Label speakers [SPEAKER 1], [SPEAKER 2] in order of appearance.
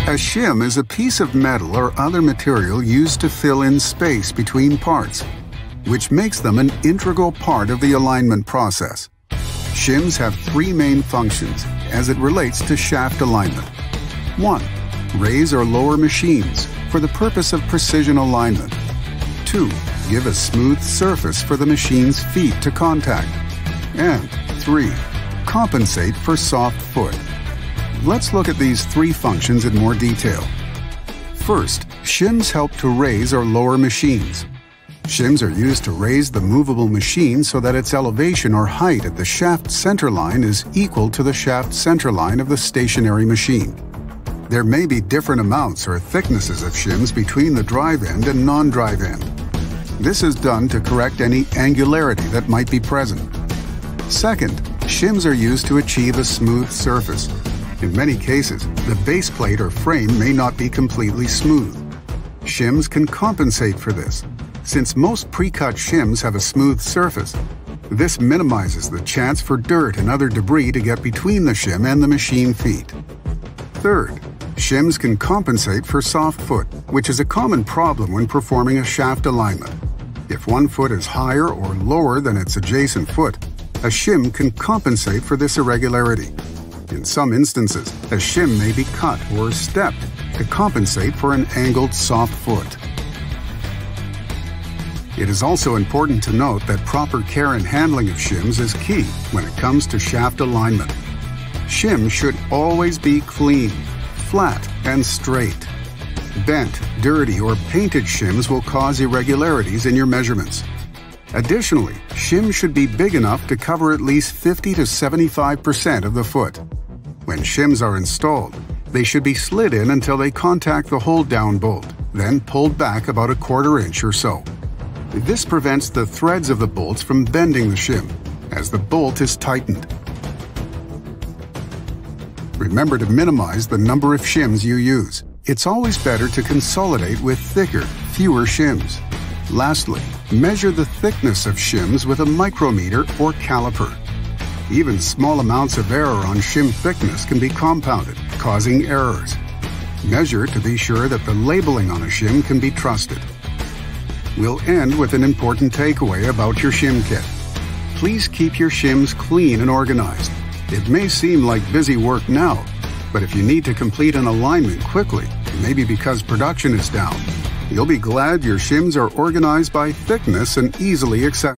[SPEAKER 1] A shim is a piece of metal or other material used to fill in space between parts, which makes them an integral part of the alignment process. Shims have three main functions as it relates to shaft alignment. 1. Raise or lower machines for the purpose of precision alignment. 2. Give a smooth surface for the machine's feet to contact. And 3. Compensate for soft foot. Let's look at these three functions in more detail. First, shims help to raise or lower machines. Shims are used to raise the movable machine so that its elevation or height at the shaft center line is equal to the shaft center line of the stationary machine. There may be different amounts or thicknesses of shims between the drive end and non-drive end. This is done to correct any angularity that might be present. Second, shims are used to achieve a smooth surface. In many cases, the base plate or frame may not be completely smooth. Shims can compensate for this. Since most pre-cut shims have a smooth surface, this minimizes the chance for dirt and other debris to get between the shim and the machine feet. Third, shims can compensate for soft foot, which is a common problem when performing a shaft alignment. If one foot is higher or lower than its adjacent foot, a shim can compensate for this irregularity. In some instances, a shim may be cut or stepped to compensate for an angled soft foot. It is also important to note that proper care and handling of shims is key when it comes to shaft alignment. Shims should always be clean, flat, and straight. Bent, dirty, or painted shims will cause irregularities in your measurements. Additionally, shims should be big enough to cover at least 50 to 75% of the foot. When shims are installed, they should be slid in until they contact the hold-down bolt, then pulled back about 1/4 inch or so. This prevents the threads of the bolts from bending the shim, as the bolt is tightened. Remember to minimize the number of shims you use. It's always better to consolidate with thicker, fewer shims. Lastly, measure the thickness of shims with a micrometer or caliper. Even small amounts of error on shim thickness can be compounded, causing errors. Measure to be sure that the labeling on a shim can be trusted. We'll end with an important takeaway about your shim kit. Please keep your shims clean and organized. It may seem like busy work now, but if you need to complete an alignment quickly, maybe because production is down, you'll be glad your shims are organized by thickness and easily accessible.